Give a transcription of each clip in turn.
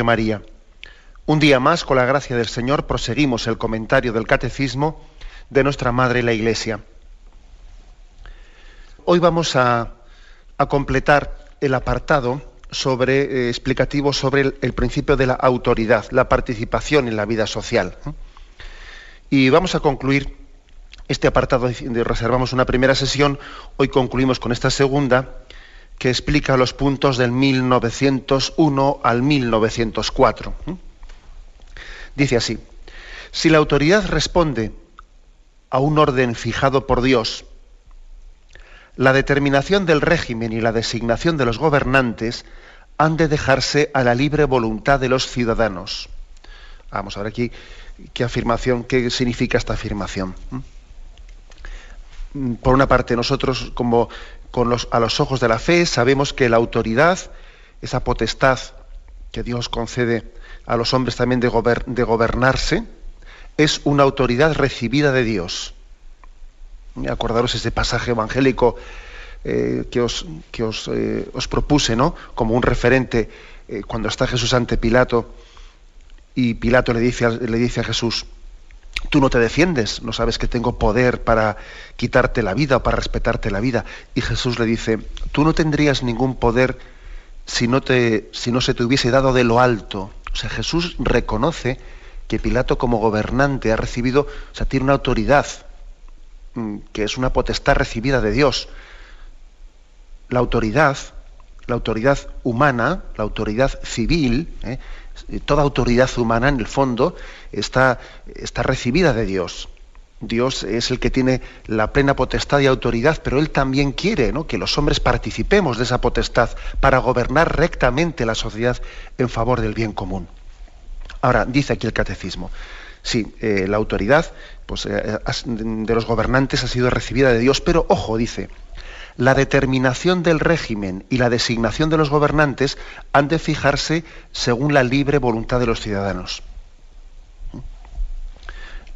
María. Un día más, con la gracia del Señor, proseguimos el comentario del Catecismo de nuestra Madre la Iglesia. Hoy vamos a completar el apartado explicativo sobre el principio de la autoridad, la participación en la vida social. Y vamos a concluir este apartado, reservamos una primera sesión, hoy concluimos con esta segunda, que explica los puntos del 1901 al 1904. Dice así: si la autoridad responde a un orden fijado por Dios, la determinación del régimen y la designación de los gobernantes han de dejarse a la libre voluntad de los ciudadanos. Vamos a ver aquí qué significa esta afirmación. Por una parte, nosotros a los ojos de la fe sabemos que la autoridad, esa potestad que Dios concede a los hombres también de gobernarse, es una autoridad recibida de Dios. Acordaros ese pasaje evangélico que os propuse, ¿no?, como un referente, cuando está Jesús ante Pilato y Pilato le dice a Jesús: tú no te defiendes, no sabes que tengo poder para quitarte la vida o para respetarte la vida. Y Jesús le dice: tú no tendrías ningún poder si no se te hubiese dado de lo alto. O sea, Jesús reconoce que Pilato como gobernante ha recibido, o sea, tiene una autoridad, que es una potestad recibida de Dios. La autoridad humana, la autoridad civil, toda autoridad humana en el fondo está recibida de Dios. Dios es el que tiene la plena potestad y autoridad, pero Él también quiere, ¿no?, que los hombres participemos de esa potestad para gobernar rectamente la sociedad en favor del bien común. Ahora, dice aquí el Catecismo, sí, la autoridad de los gobernantes ha sido recibida de Dios, pero ojo, dice, la determinación del régimen y la designación de los gobernantes han de fijarse según la libre voluntad de los ciudadanos.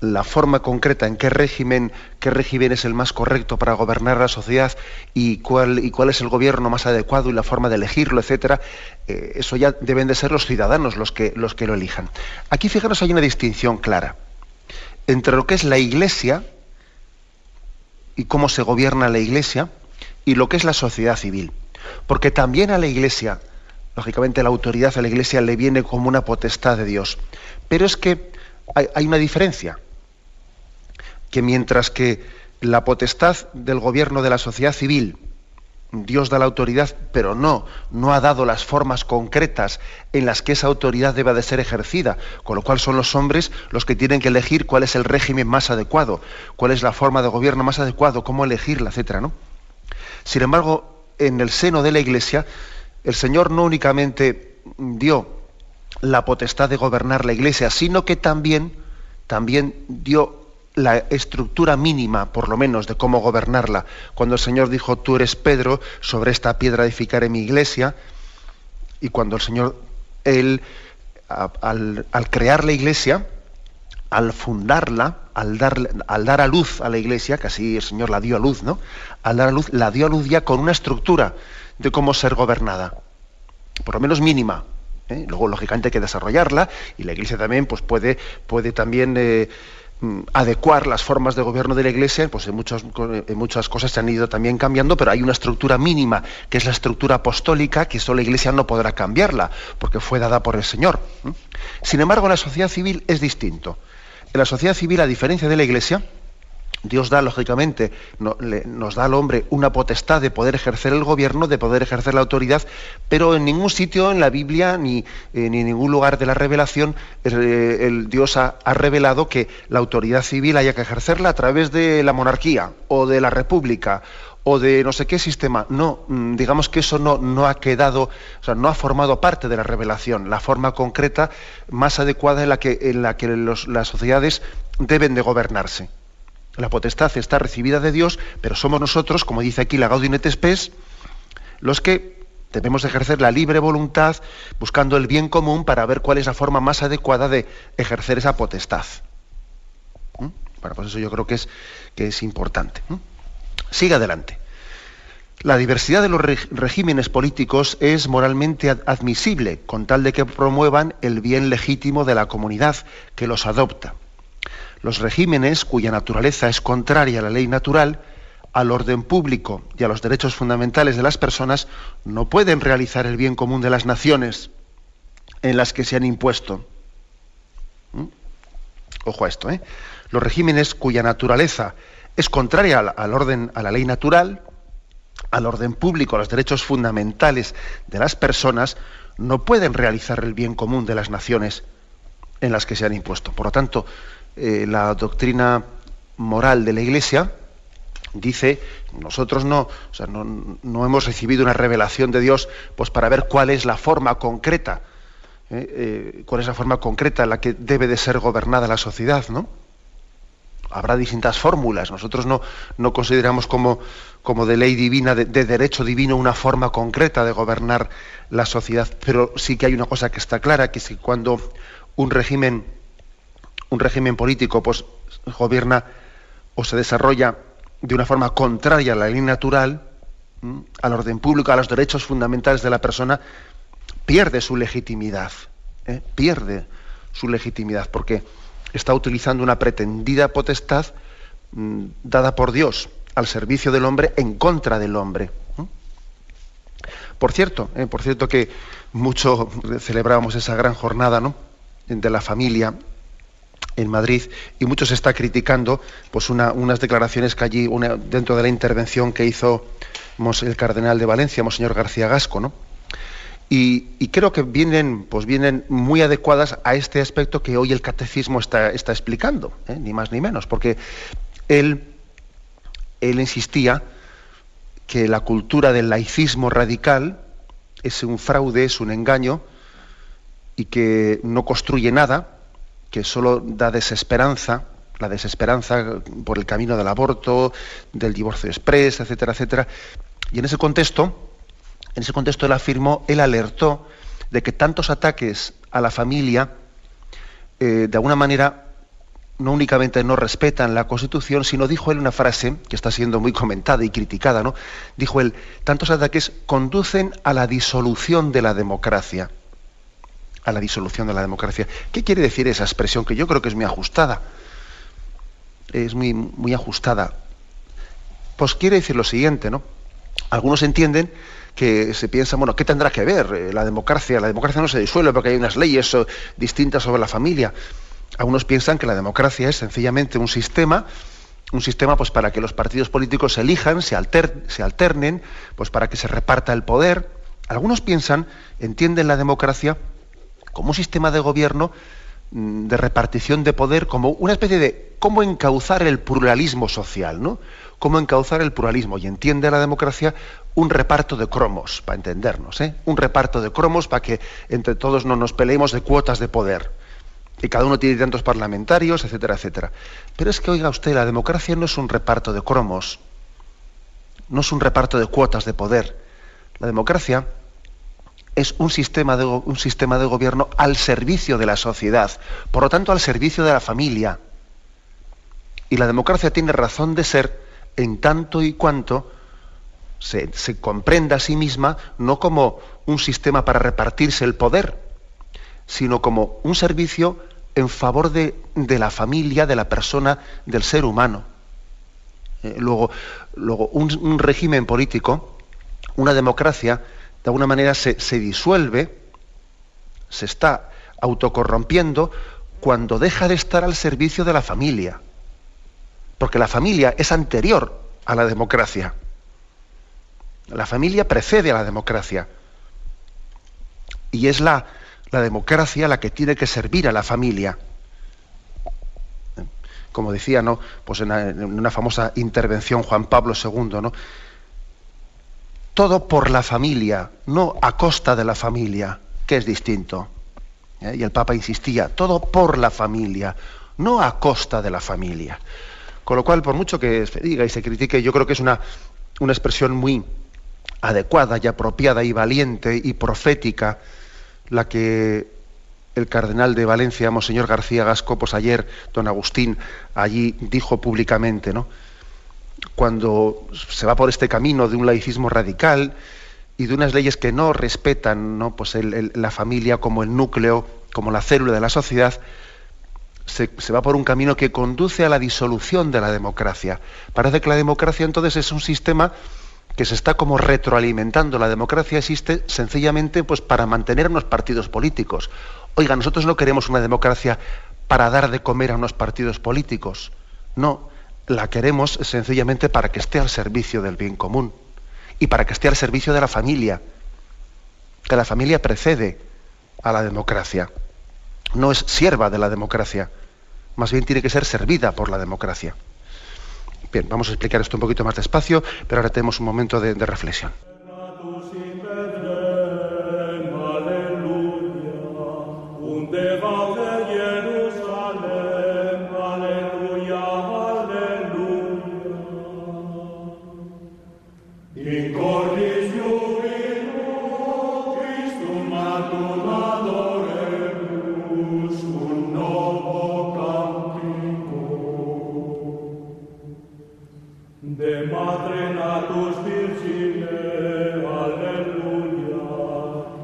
La forma concreta en qué régimen es el más correcto para gobernar la sociedad y cuál es el gobierno más adecuado y la forma de elegirlo, etcétera, eso ya deben de ser los ciudadanos los que lo elijan. Aquí, fijaros, hay una distinción clara entre lo que es la Iglesia y cómo se gobierna la Iglesia y lo que es la sociedad civil. Porque también a la Iglesia, lógicamente la autoridad a la Iglesia le viene como una potestad de Dios. Pero es que hay una diferencia, que mientras que la potestad del gobierno de la sociedad civil, Dios da la autoridad, pero no ha dado las formas concretas en las que esa autoridad debe de ser ejercida, con lo cual son los hombres los que tienen que elegir cuál es el régimen más adecuado, cuál es la forma de gobierno más adecuado, cómo elegirla, etcétera, ¿no? Sin embargo, en el seno de la Iglesia, el Señor no únicamente dio la potestad de gobernar la Iglesia, sino que también dio la estructura mínima, por lo menos, de cómo gobernarla. Cuando el Señor dijo: tú eres Pedro, sobre esta piedra edificaré mi Iglesia, y cuando el Señor, al crear la Iglesia, al fundarla, al dar a luz a la Iglesia, que así el Señor la dio a luz, ¿no?, al dar a luz, la dio a luz ya con una estructura de cómo ser gobernada, por lo menos mínima. Luego, lógicamente, hay que desarrollarla, y la Iglesia también puede también adecuar las formas de gobierno de la Iglesia. Pues en muchas cosas se han ido también cambiando, pero hay una estructura mínima, que es la estructura apostólica, que eso la Iglesia no podrá cambiarla, porque fue dada por el Señor. Sin embargo, en la sociedad civil es distinto. En la sociedad civil, a diferencia de la Iglesia, Dios da, lógicamente, nos da al hombre una potestad de poder ejercer el gobierno, de poder ejercer la autoridad, pero en ningún sitio en la Biblia ni en ningún lugar de la revelación Dios ha revelado que la autoridad civil haya que ejercerla a través de la monarquía o de la república o de no sé qué sistema. No, digamos que eso no ha quedado, o sea, no ha formado parte de la revelación, la forma concreta más adecuada en la que las sociedades deben de gobernarse. La potestad está recibida de Dios, pero somos nosotros, como dice aquí la Gaudium et Spes, los que debemos ejercer la libre voluntad buscando el bien común para ver cuál es la forma más adecuada de ejercer esa potestad. Bueno, pues eso yo creo que es importante. Sigue adelante. La diversidad de los regímenes políticos es moralmente admisible, con tal de que promuevan el bien legítimo de la comunidad que los adopta. Los regímenes cuya naturaleza es contraria a la ley natural, al orden público y a los derechos fundamentales de las personas, no pueden realizar el bien común de las naciones en las que se han impuesto. Ojo a esto, ¿eh? Los regímenes cuya naturaleza es contraria al orden, a la ley natural, al orden público, a los derechos fundamentales de las personas, no pueden realizar el bien común de las naciones en las que se han impuesto. Por lo tanto, la doctrina moral de la Iglesia dice, nosotros no hemos recibido una revelación de Dios pues para ver cuál es la forma concreta, cuál es la forma concreta en la que debe de ser gobernada la sociedad, ¿no? Habrá distintas fórmulas. Nosotros no consideramos como de ley divina, de derecho divino, una forma concreta de gobernar la sociedad, pero sí que hay una cosa que está clara, que es que cuando un régimen político pues gobierna o se desarrolla de una forma contraria a la ley natural, al orden público, a los derechos fundamentales de la persona, pierde su legitimidad, porque está utilizando una pretendida potestad dada por Dios al servicio del hombre en contra del hombre. Por cierto que mucho celebrábamos esa gran jornada, ¿no?, de la familia en Madrid, y mucho se está criticando pues unas declaraciones que allí, dentro de la intervención que hizo el cardenal de Valencia, Monseñor García Gasco, ¿no? Y creo que vienen muy adecuadas a este aspecto que hoy el catecismo está explicando, ni más ni menos, porque él insistía que la cultura del laicismo radical es un fraude, es un engaño, y que no construye nada, que solo da desesperanza, la desesperanza por el camino del aborto, del divorcio exprés, etcétera, etcétera. Y en ese contexto él alertó de que tantos ataques a la familia, de alguna manera, no únicamente no respetan la Constitución, sino, dijo él una frase que está siendo muy comentada y criticada, ¿no? Dijo él, tantos ataques conducen a la disolución de la democracia. A la disolución de la democracia. ¿Qué quiere decir esa expresión? Que yo creo que es muy ajustada. Es muy, muy ajustada. Pues quiere decir lo siguiente, ¿no? Algunos entienden que se piensa, bueno, ¿qué tendrá que ver la democracia? La democracia no se disuelve porque hay unas leyes distintas sobre la familia. Algunos piensan que la democracia es sencillamente un sistema pues para que los partidos políticos se elijan, se alternen, pues para que se reparta el poder. Algunos entienden la democracia como un sistema de gobierno, de repartición de poder, como una especie de cómo encauzar el pluralismo social, ¿no? Cómo encauzar el pluralismo. Y entiende la democracia un reparto de cromos, para entendernos, un reparto de cromos para que entre todos no nos peleemos de cuotas de poder. Y cada uno tiene tantos parlamentarios, etcétera, etcétera. Pero es que, oiga usted, la democracia no es un reparto de cromos, no es un reparto de cuotas de poder. La democracia es un sistema de gobierno al servicio de la sociedad, por lo tanto al servicio de la familia. Y la democracia tiene razón de ser en tanto y cuanto se comprenda a sí misma no como un sistema para repartirse el poder, sino como un servicio en favor de la familia, de la persona, del ser humano. Luego un régimen político, una democracia, de alguna manera se disuelve, se está autocorrompiendo cuando deja de estar al servicio de la familia. Porque la familia es anterior a la democracia. La familia precede a la democracia. Y es la democracia la que tiene que servir a la familia. Como decía, ¿no?, pues en una famosa intervención Juan Pablo II, ¿no?, todo por la familia, no a costa de la familia, que es distinto. Y el Papa insistía, todo por la familia, no a costa de la familia. Con lo cual, por mucho que se diga y se critique, yo creo que es una expresión muy adecuada y apropiada y valiente y profética la que el cardenal de Valencia, Monseñor García Gasco, pues ayer, don Agustín, allí dijo públicamente, ¿no? cuando se va por este camino de un laicismo radical y de unas leyes que no respetan, ¿no?, pues la familia como el núcleo, como la célula de la sociedad, se va por un camino que conduce a la disolución de la democracia. Parece que la democracia entonces es un sistema que se está como retroalimentando. La democracia existe sencillamente pues para mantener unos partidos políticos. Oiga, nosotros no queremos una democracia para dar de comer a unos partidos políticos. No, la queremos sencillamente para que esté al servicio del bien común y para que esté al servicio de la familia. Que la familia precede a la democracia. No es sierva de la democracia, más bien tiene que ser servida por la democracia. Bien, vamos a explicar esto un poquito más despacio, pero ahora tenemos un momento de reflexión. De Madre Natus Virgine, Alleluia,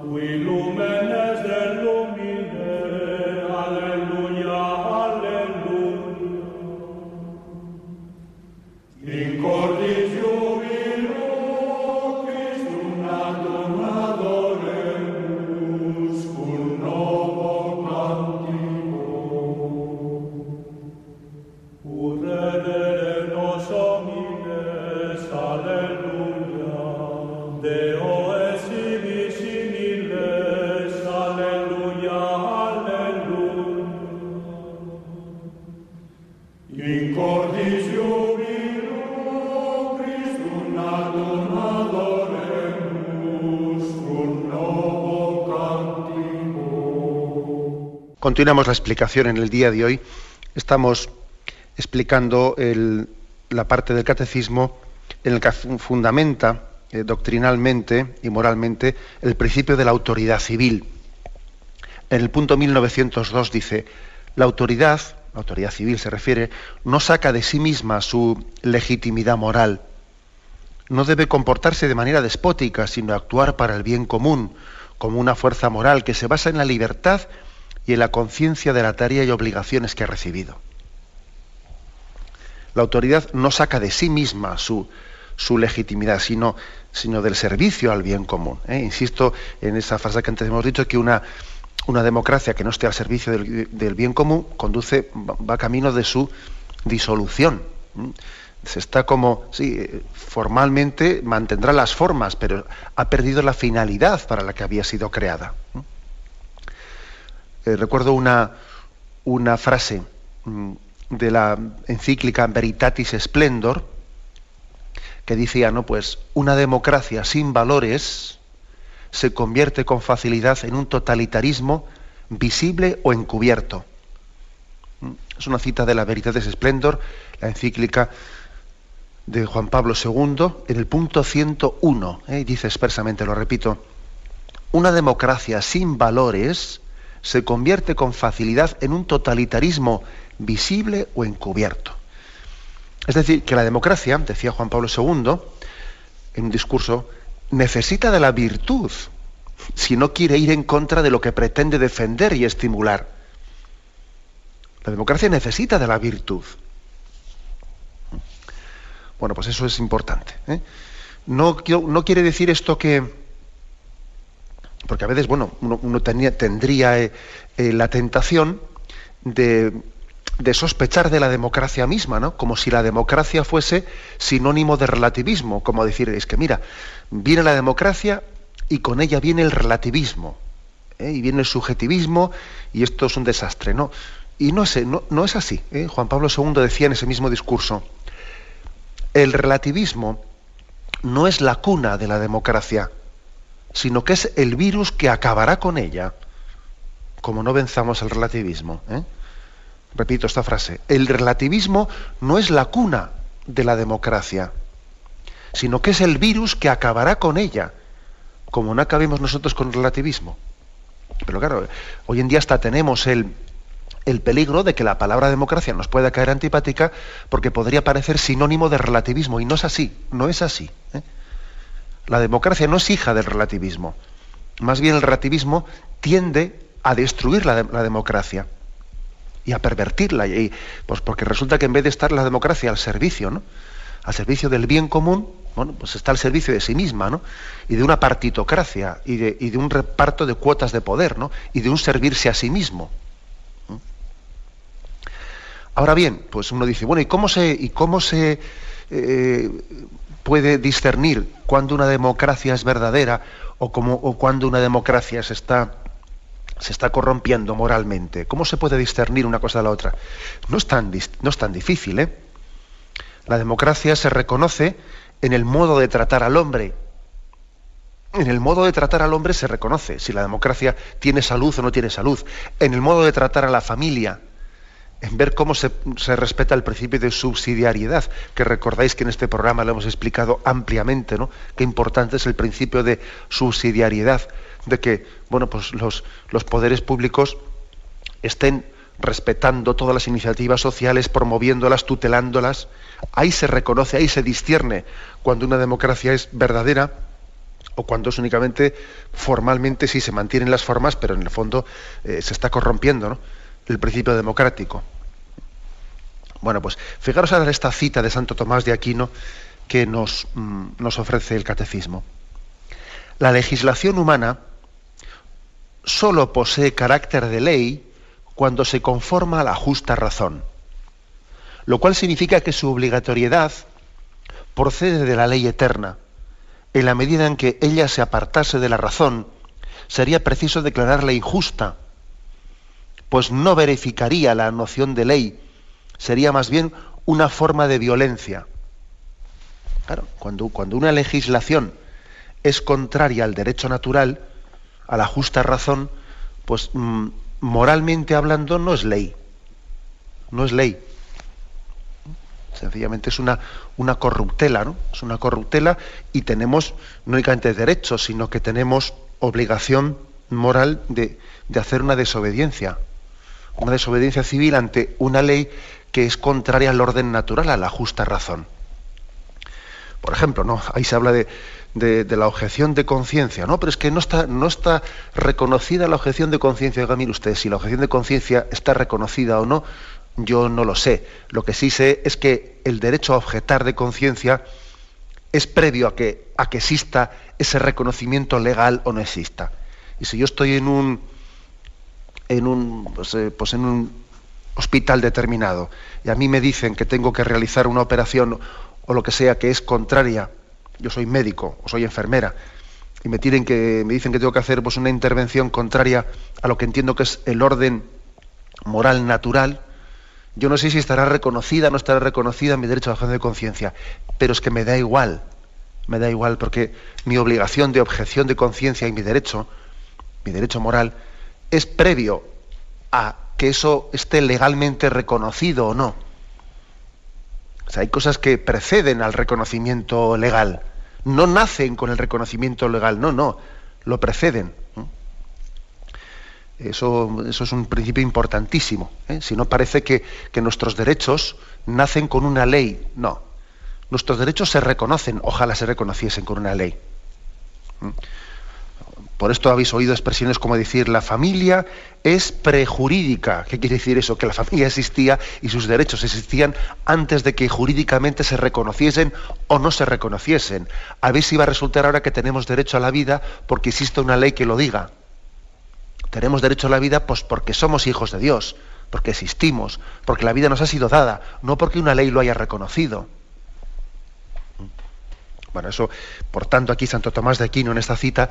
qui lumenes del lumine, Alleluia, Alleluia. In cordis jubilo, Christum natum adoremus, cum novo cantico. Ut redere nos homines, Alleluia, Deo esibi similes, Alleluia, Alleluia. In cordis jubilo, Christum natum adoremus, cum novo cantico. Continuamos la explicación en el día de hoy. Estamos explicando la parte del catecismo en el que fundamenta doctrinalmente y moralmente el principio de la autoridad civil. En el punto 1902 dice: la autoridad civil se refiere, no saca de sí misma su legitimidad moral. No debe comportarse de manera despótica, sino actuar para el bien común, como una fuerza moral que se basa en la libertad y en la conciencia de la tarea y obligaciones que ha recibido. La autoridad no saca de sí misma su legitimidad, sino del servicio al bien común. Insisto en esa frase que antes hemos dicho, que una democracia que no esté al servicio del bien común va camino de su disolución. Se está como, sí, formalmente mantendrá las formas, pero ha perdido la finalidad para la que había sido creada. Recuerdo una frase de la encíclica Veritatis Splendor, que decía, ¿no?, pues una democracia sin valores se convierte con facilidad en un totalitarismo visible o encubierto. Es una cita de la Veritatis Splendor, la encíclica de Juan Pablo II, en el punto 101, dice expresamente, lo repito: una democracia sin valores se convierte con facilidad en un totalitarismo visible o encubierto. Es decir, que la democracia, decía Juan Pablo II en un discurso, necesita de la virtud si no quiere ir en contra de lo que pretende defender y estimular. La democracia necesita de la virtud. Bueno, pues eso es importante, No quiere decir esto que... Porque a veces, bueno, uno tendría la tentación de sospechar de la democracia misma, ¿no? Como si la democracia fuese sinónimo de relativismo, como decir, es que mira, viene la democracia y con ella viene el relativismo, y viene el subjetivismo, y esto es un desastre, ¿no? Y no es así. Juan Pablo II decía en ese mismo discurso: el relativismo no es la cuna de la democracia, sino que es el virus que acabará con ella, como no venzamos el relativismo. Repito esta frase: el relativismo no es la cuna de la democracia, sino que es el virus que acabará con ella, como no acabemos nosotros con el relativismo. Pero claro, hoy en día hasta tenemos el el peligro de que la palabra democracia nos pueda caer antipática porque podría parecer sinónimo de relativismo, y no es así, no es así. La democracia no es hija del relativismo. Más bien el relativismo tiende a destruir la democracia y a pervertirla, y, pues porque resulta que en vez de estar la democracia al servicio, ¿no?, al servicio del bien común, bueno, pues está al servicio de sí misma, ¿no?, y de una partitocracia, y de un reparto de cuotas de poder, ¿no?, y de un servirse a sí mismo. Ahora bien, pues uno dice, bueno, ¿y cómo se puede discernir cuándo una democracia es verdadera o cuándo una democracia se está corrompiendo moralmente? ¿Cómo se puede discernir una cosa de la otra? No es tan difícil, ¿eh? La democracia se reconoce en el modo de tratar al hombre. En el modo de tratar al hombre se reconoce si la democracia tiene salud o no tiene salud. En el modo de tratar a la familia, en ver cómo se respeta el principio de subsidiariedad, que recordáis que en este programa lo hemos explicado ampliamente, ¿no?, qué importante es el principio de subsidiariedad, de que, bueno, pues los poderes públicos estén respetando todas las iniciativas sociales, promoviéndolas, tutelándolas. Ahí se reconoce, ahí se discierne cuando una democracia es verdadera o cuando es únicamente formalmente, sí se mantienen las formas, pero en el fondo se está corrompiendo, ¿no?, el principio democrático. Bueno, pues fijaros ahora esta cita de Santo Tomás de Aquino que nos ofrece el Catecismo. La legislación humana sólo posee carácter de ley cuando se conforma a la justa razón, lo cual significa que su obligatoriedad procede de la ley eterna. En la medida en que ella se apartase de la razón, sería preciso declararla injusta, pues no verificaría la noción de ley, sería más bien una forma de violencia. Claro, cuando una legislación es contraria al derecho natural, a la justa razón, pues moralmente hablando no es ley. No es ley. Sencillamente es una corruptela, ¿no? Es una corruptela, y tenemos no únicamente derechos, sino que tenemos obligación moral de hacer una desobediencia civil ante una ley que es contraria al orden natural, a la justa razón. Por ejemplo, ¿no?, ahí se habla de la objeción de conciencia, ¿no? Pero es que no está reconocida la objeción de conciencia. Oiga, mire usted, si la objeción de conciencia está reconocida o no, yo no lo sé. Lo que sí sé es que el derecho a objetar de conciencia es previo a que exista ese reconocimiento legal o no exista. Y si yo estoy en un hospital determinado y a mí me dicen que tengo que realizar una operación o lo que sea que es contraria, yo soy médico o soy enfermera, y me dicen que tengo que hacer pues una intervención contraria a lo que entiendo que es el orden moral natural, yo no sé si estará reconocida o no estará reconocida mi derecho a la objeción de conciencia, pero es que me da igual, porque mi obligación de objeción de conciencia y mi derecho moral es previo a que eso esté legalmente reconocido o no. O sea, hay cosas que preceden al reconocimiento legal. No nacen con el reconocimiento legal, no, lo preceden. Eso es un principio importantísimo, ¿eh? Si no parece que nuestros derechos nacen con una ley. No. Nuestros derechos se reconocen, ojalá se reconociesen con una ley. Por esto habéis oído expresiones como decir la familia es prejurídica. ¿Qué quiere decir eso? Que la familia existía y sus derechos existían antes de que jurídicamente se reconociesen o no se reconociesen. A ver si va a resultar ahora que tenemos derecho a la vida porque existe una ley que lo diga. Tenemos derecho a la vida pues porque somos hijos de Dios, porque existimos, porque la vida nos ha sido dada, no porque una ley lo haya reconocido. Bueno, eso, por tanto, aquí Santo Tomás de Aquino en esta cita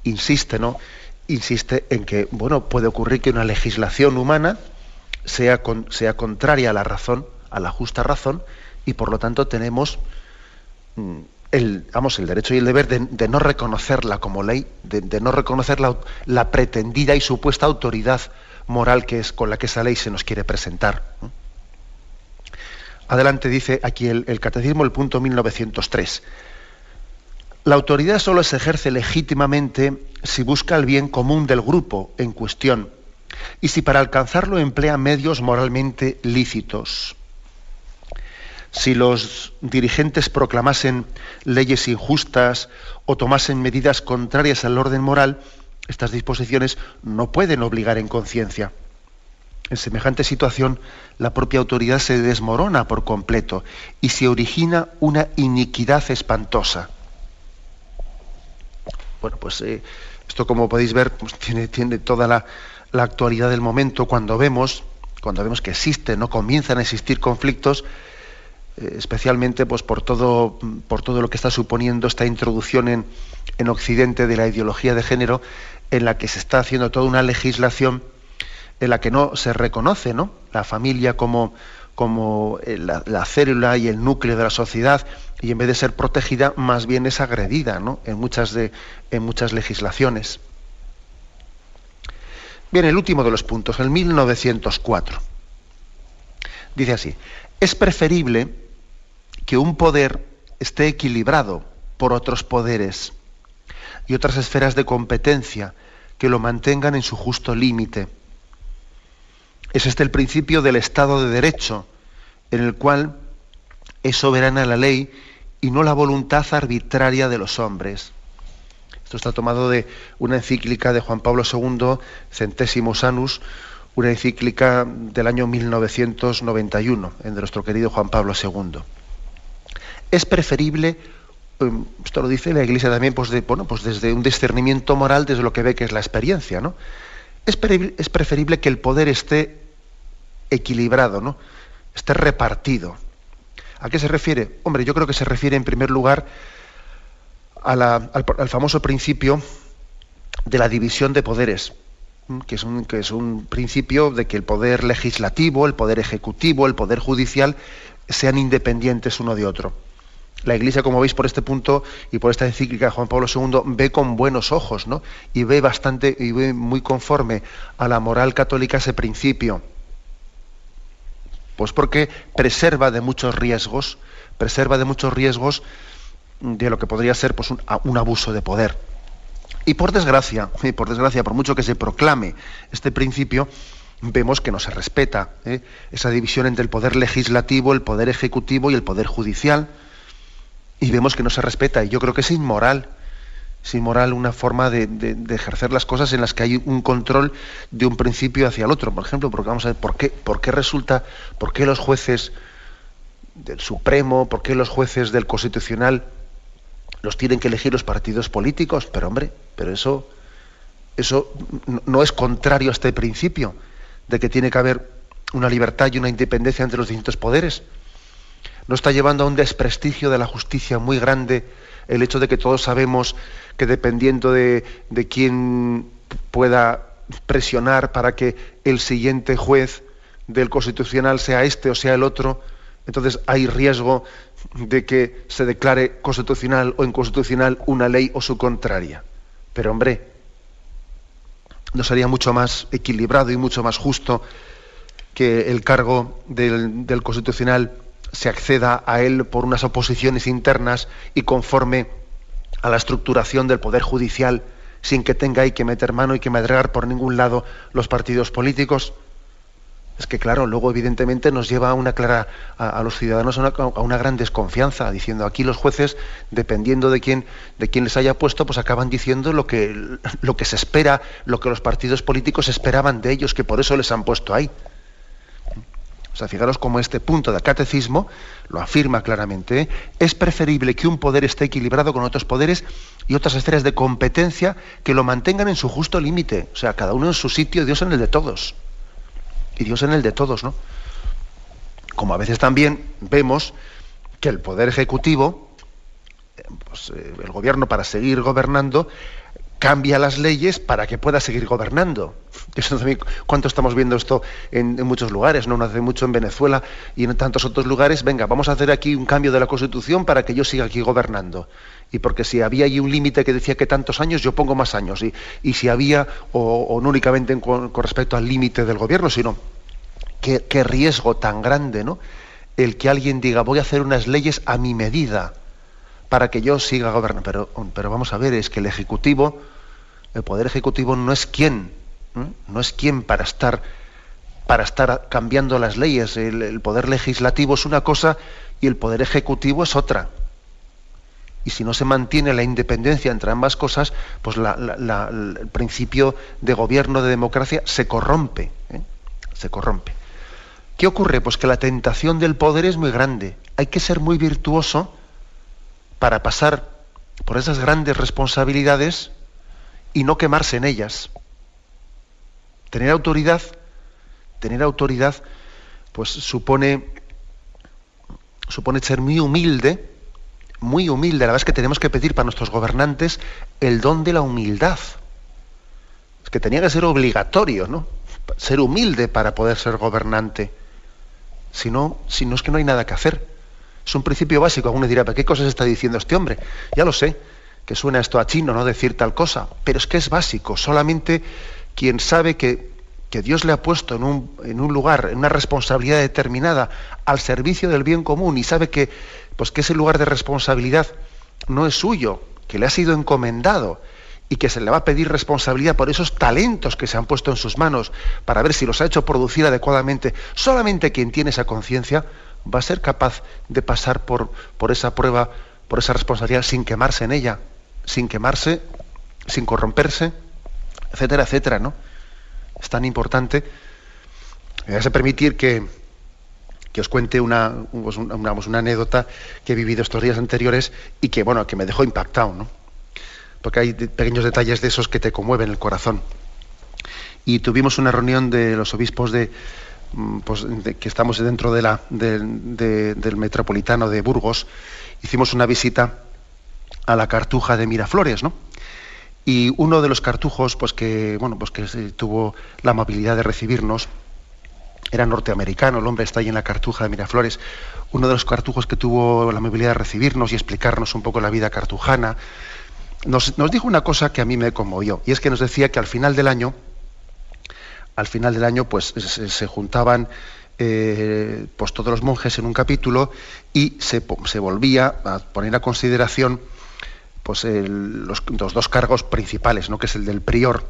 insiste en que, bueno, puede ocurrir que una legislación humana sea contraria a la razón, a la justa razón, y por lo tanto tenemos el derecho y el deber de no reconocerla como ley, de no reconocer la pretendida y supuesta autoridad moral que es con la que esa ley se nos quiere presentar. Adelante dice aquí el Catecismo, el punto 1903. La autoridad solo se ejerce legítimamente si busca el bien común del grupo en cuestión, y si para alcanzarlo emplea medios moralmente lícitos. Si los dirigentes proclamasen leyes injustas o tomasen medidas contrarias al orden moral, estas disposiciones no pueden obligar en conciencia. En semejante situación, la propia autoridad se desmorona por completo y se origina una iniquidad espantosa. Bueno, pues esto, como podéis ver, pues tiene toda la actualidad del momento cuando vemos que existen, ¿no? Comienzan a existir conflictos, especialmente pues por todo lo que está suponiendo esta introducción en Occidente de la ideología de género, en la que se está haciendo toda una legislación en la que no se reconoce, ¿no?, la familia como la célula y el núcleo de la sociedad, y en vez de ser protegida, más bien es agredida, ¿no?, en muchas legislaciones. Bien, el último de los puntos, el 1904. Dice así: es preferible que un poder esté equilibrado por otros poderes y otras esferas de competencia que lo mantengan en su justo límite. Es este el principio del Estado de Derecho, en el cual es soberana la ley y no la voluntad arbitraria de los hombres. Esto está tomado de una encíclica de Juan Pablo II, Centésimos Annus, una encíclica del año 1991, de nuestro querido Juan Pablo II. Es preferible, esto lo dice la Iglesia también, pues desde un discernimiento moral, desde lo que ve que es la experiencia, ¿no? Es preferible que el poder esté equilibrado, ¿no?, esté repartido. ¿A qué se refiere? Hombre, yo creo que se refiere en primer lugar al famoso principio de la división de poderes, que es un principio de que el poder legislativo, el poder ejecutivo, el poder judicial sean independientes uno de otro. La Iglesia, como veis por este punto y por esta encíclica de Juan Pablo II, ve con buenos ojos, ¿no?, y ve muy conforme a la moral católica ese principio. Pues porque preserva de muchos riesgos de lo que podría ser pues un abuso de poder. Y por desgracia, por mucho que se proclame este principio, vemos que no se respeta esa división entre el poder legislativo, el poder ejecutivo y el poder judicial. Y vemos que no se respeta, y yo creo que es inmoral una forma de ejercer las cosas en las que hay un control de un principio hacia el otro. Por ejemplo, porque vamos a ver por qué los jueces del Supremo, por qué los jueces del Constitucional los tienen que elegir los partidos políticos. Pero hombre, eso no es contrario a este principio de que tiene que haber una libertad y una independencia entre los distintos poderes. ¿No está llevando a un desprestigio de la justicia muy grande el hecho de que todos sabemos que dependiendo de quién pueda presionar para que el siguiente juez del Constitucional sea este o sea el otro, entonces hay riesgo de que se declare constitucional o inconstitucional una ley o su contraria? Pero hombre, ¿no sería mucho más equilibrado y mucho más justo que el cargo del Constitucional se acceda a él por unas oposiciones internas y conforme a la estructuración del Poder Judicial, sin que tenga que meter mano y que madrear por ningún lado los partidos políticos? Es que claro, luego evidentemente nos lleva a los ciudadanos a una gran desconfianza, diciendo aquí los jueces, dependiendo de quién les haya puesto, pues acaban diciendo lo que se espera, lo que los partidos políticos esperaban de ellos, que por eso les han puesto ahí. O sea, fijaros cómo este punto del catecismo lo afirma claramente, ¿eh? Es preferible que un poder esté equilibrado con otros poderes y otras esferas de competencia que lo mantengan en su justo límite. O sea, cada uno en su sitio, Dios en el de todos. Y Dios en el de todos, ¿no? Como a veces también vemos que el poder ejecutivo, el gobierno, para seguir gobernando, cambia las leyes para que pueda seguir gobernando. Eso también, ¿cuánto estamos viendo esto en muchos lugares? No hace mucho en Venezuela y en tantos otros lugares. Venga, vamos a hacer aquí un cambio de la Constitución para que yo siga aquí gobernando. Y porque si había allí un límite que decía que tantos años, yo pongo más años. Y si había, o no únicamente con respecto al límite del gobierno, sino qué riesgo tan grande, ¿no?, el que alguien diga voy a hacer unas leyes a mi medida para que yo siga gobernando. Pero vamos a ver, es que el Poder Ejecutivo no es quien No es quien para estar cambiando las leyes. El poder legislativo es una cosa y el poder ejecutivo es otra. Y si no se mantiene la independencia entre ambas cosas, pues el principio de gobierno, de democracia, se corrompe. Se corrompe. ¿Qué ocurre? Pues que la tentación del poder es muy grande. Hay que ser muy virtuoso para pasar por esas grandes responsabilidades y no quemarse en ellas. Tener autoridad, pues supone ser muy humilde. La verdad es que tenemos que pedir para nuestros gobernantes el don de la humildad. Es que tenía que ser obligatorio, ¿no? Ser humilde para poder ser gobernante. Si no es que no hay nada que hacer. Es un principio básico. Alguno dirá, ¿pero qué cosas está diciendo este hombre? Ya lo sé, que suena esto a chino, no decir tal cosa, pero es que es básico. Solamente quien sabe que Dios le ha puesto en un lugar, en una responsabilidad determinada, al servicio del bien común, y sabe que ese lugar de responsabilidad no es suyo, que le ha sido encomendado, y que se le va a pedir responsabilidad por esos talentos que se han puesto en sus manos, para ver si los ha hecho producir adecuadamente. Solamente quien tiene esa conciencia va a ser capaz de pasar por esa prueba, por esa responsabilidad, sin quemarse en ella, sin corromperse, etcétera, etcétera, ¿no? Es tan importante. Me vas a permitir que os cuente una anécdota que he vivido estos días anteriores y que me dejó impactado, ¿no? Porque hay pequeños detalles de esos que te conmueven el corazón. Y tuvimos una reunión de los obispos que estamos dentro del Metropolitano de Burgos. Hicimos una visita a la Cartuja de Miraflores, ¿no? Y uno de los cartujos, que tuvo la amabilidad de recibirnos, era norteamericano, el hombre está ahí en la Cartuja de Miraflores. Uno de los cartujos que tuvo la amabilidad de recibirnos y explicarnos un poco la vida cartujana, nos dijo una cosa que a mí me conmovió, y es que nos decía que al final del año pues se juntaban todos los monjes en un capítulo y se volvía a poner a consideración los dos cargos principales, ¿no? Que es el del prior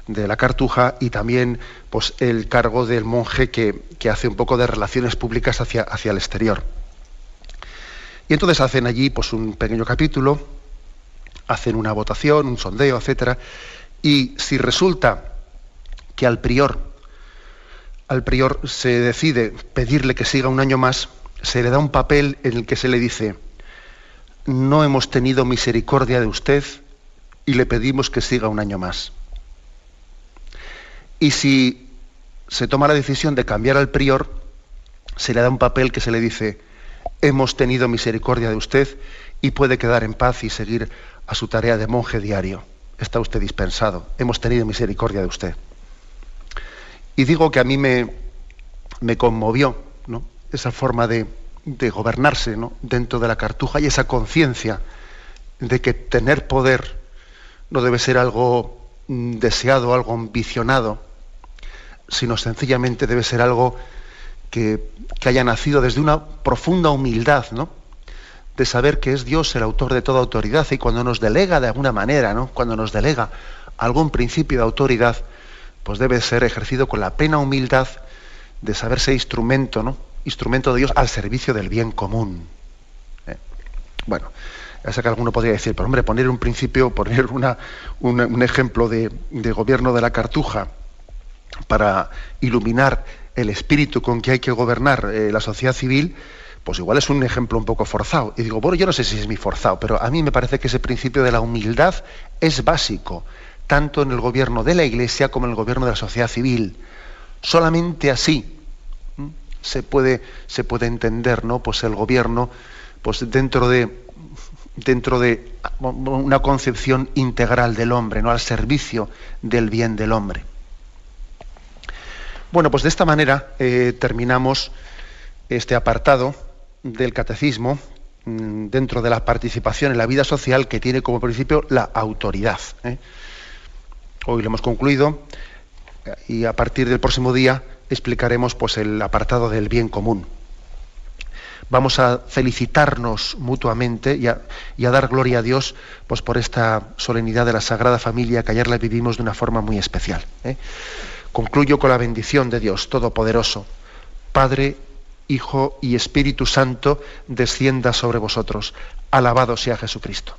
de la Cartuja, y también el cargo del monje que hace un poco de relaciones públicas hacia el exterior. Y entonces hacen allí un pequeño capítulo, hacen una votación, un sondeo, etcétera, y si resulta que al prior se decide pedirle que siga un año más, se le da un papel en el que se le dice: no hemos tenido misericordia de usted y le pedimos que siga un año más. Y si se toma la decisión de cambiar al prior, se le da un papel que se le dice: hemos tenido misericordia de usted y puede quedar en paz y seguir a su tarea de monje diario. Está usted dispensado. Hemos tenido misericordia de usted. Y digo que a mí me conmovió, ¿no?, esa forma de gobernarse, ¿no?, dentro de la Cartuja, y esa conciencia de que tener poder no debe ser algo deseado, algo ambicionado, sino sencillamente debe ser algo que haya nacido desde una profunda humildad, ¿no?, de saber que es Dios el autor de toda autoridad, y cuando nos delega de alguna manera, ¿no?, cuando nos delega algún principio de autoridad, pues debe ser ejercido con la plena humildad de saberse instrumento, ¿no?, instrumento de Dios al servicio del bien común. Bueno, ya sé que alguno podría decir, pero hombre, poner un principio, poner un ejemplo de gobierno de la Cartuja para iluminar el espíritu con que hay que gobernar la sociedad civil, pues igual es un ejemplo un poco forzado. Y digo, bueno, yo no sé si es muy forzado, pero a mí me parece que ese principio de la humildad es básico, tanto en el gobierno de la Iglesia como en el gobierno de la sociedad civil. Solamente así se puede entender, ¿no?, el gobierno dentro de una concepción integral del hombre, ¿no?, al servicio del bien del hombre. Bueno, pues de esta manera terminamos este apartado del catecismo dentro de la participación en la vida social, que tiene como principio la autoridad. Hoy lo hemos concluido y a partir del próximo día explicaremos el apartado del bien común. Vamos a felicitarnos mutuamente y a dar gloria a Dios pues, por esta solemnidad de la Sagrada Familia, que ayer la vivimos de una forma muy especial. Concluyo con la bendición de Dios Todopoderoso. Padre, Hijo y Espíritu Santo, descienda sobre vosotros. Alabado sea Jesucristo.